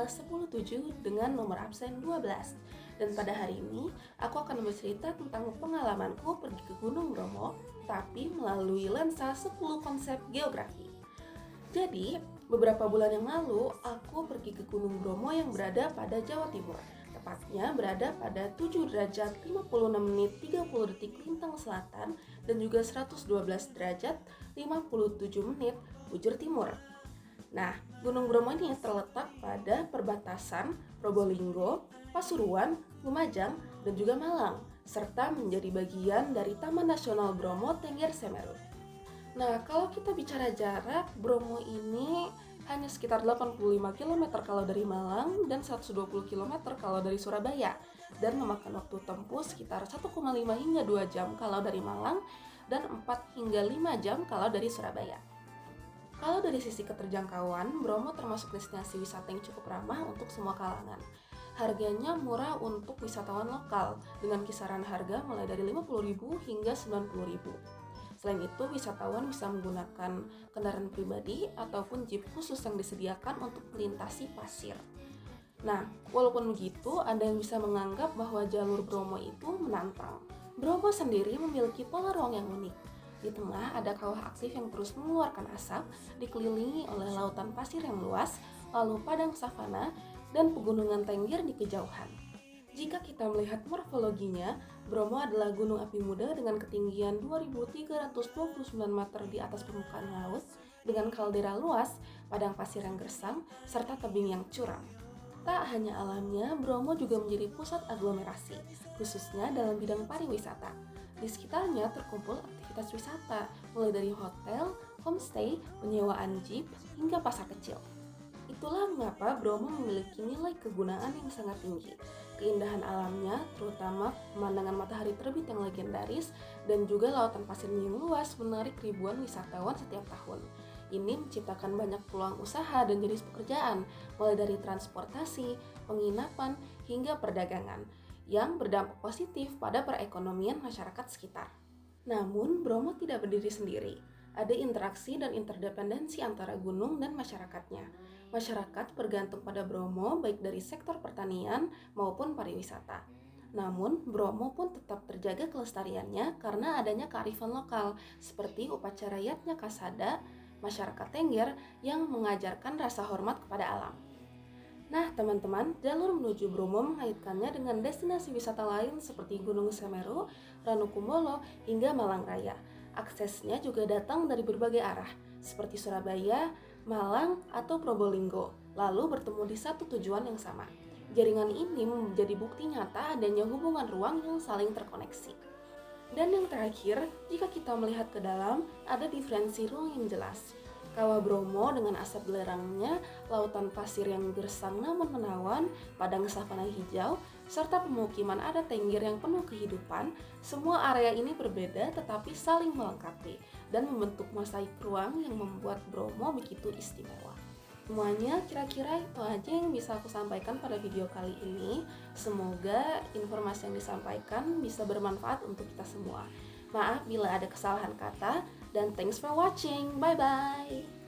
kelas 10-7 dengan nomor absen 12. Dan pada hari ini, aku akan bercerita tentang pengalamanku pergi ke Gunung Bromo, tapi melalui lensa 10 konsep geografi. Jadi, beberapa bulan yang lalu, aku pergi ke Gunung Bromo yang berada pada Jawa Timur. Tepatnya berada pada 7 derajat 56 menit 30 detik lintang selatan dan juga 112 derajat 57 menit bujur timur. Nah, Gunung Bromo ini terletak pada perbatasan Probolinggo, Pasuruan, Lumajang, dan juga Malang, serta menjadi bagian dari Taman Nasional Bromo Tengger Semeru. Nah, kalau kita bicara jarak, Bromo ini hanya sekitar 85 km kalau dari Malang dan 120 km kalau dari Surabaya, dan memakan waktu tempuh sekitar 1,5 hingga 2 jam kalau dari Malang dan 4 hingga 5 jam kalau dari Surabaya. Kalau dari sisi keterjangkauan, Bromo termasuk destinasi wisata yang cukup ramah untuk semua kalangan. Harganya murah untuk wisatawan lokal, dengan kisaran harga mulai dari 50.000 hingga 90.000. Selain itu, wisatawan bisa menggunakan kendaraan pribadi ataupun jeep khusus yang disediakan untuk melintasi pasir. Nah, walaupun begitu, ada yang bisa menganggap bahwa jalur Bromo itu menantang. Bromo sendiri memiliki pola ruang yang unik. Di tengah ada kawah aktif yang terus mengeluarkan asap, dikelilingi oleh lautan pasir yang luas, lalu padang savana, dan pegunungan Tengger di kejauhan. Jika kita melihat morfologinya, Bromo adalah gunung api muda dengan ketinggian 2.329 meter di atas permukaan laut, dengan kaldera luas, padang pasir yang gersang, serta tebing yang curam. Tak hanya alamnya, Bromo juga menjadi pusat aglomerasi, khususnya dalam bidang pariwisata. Di sekitarnya terkumpul aktivitas wisata, mulai dari hotel, homestay, penyewaan jeep, hingga pasar kecil. Itulah mengapa Bromo memiliki nilai kegunaan yang sangat tinggi. Keindahan alamnya, terutama pemandangan matahari terbit yang legendaris, dan juga lautan pasirnya yang luas menarik ribuan wisatawan setiap tahun. Ini menciptakan banyak peluang usaha dan jenis pekerjaan, mulai dari transportasi, penginapan, hingga perdagangan, yang berdampak positif pada perekonomian masyarakat sekitar. Namun, Bromo tidak berdiri sendiri. Ada interaksi dan interdependensi antara gunung dan masyarakatnya. Masyarakat bergantung pada Bromo baik dari sektor pertanian maupun pariwisata. Namun, Bromo pun tetap terjaga kelestariannya karena adanya kearifan lokal, seperti upacara Yatnya Kasada, masyarakat Tengger yang mengajarkan rasa hormat kepada alam. Nah, teman-teman, jalur menuju Bromo mengaitkannya dengan destinasi wisata lain seperti Gunung Semeru, Ranukumbolo, hingga Malang Raya. Aksesnya juga datang dari berbagai arah, seperti Surabaya, Malang, atau Probolinggo, lalu bertemu di satu tujuan yang sama. Jaringan ini menjadi bukti nyata adanya hubungan ruang yang saling terkoneksi. Dan yang terakhir, jika kita melihat ke dalam, ada diferensi ruang yang jelas. Kawah Bromo dengan asap belerangnya, lautan pasir yang gersang namun menawan, padang savana hijau, serta pemukiman adat Tengger yang penuh kehidupan, semua area ini berbeda tetapi saling melengkapi dan membentuk mosaik ruang yang membuat Bromo begitu istimewa. Semuanya kira-kira itu aja yang bisa aku sampaikan pada video kali ini. Semoga informasi yang disampaikan bisa bermanfaat untuk kita semua. Maaf bila ada kesalahan kata, dan thanks for watching. Bye-bye.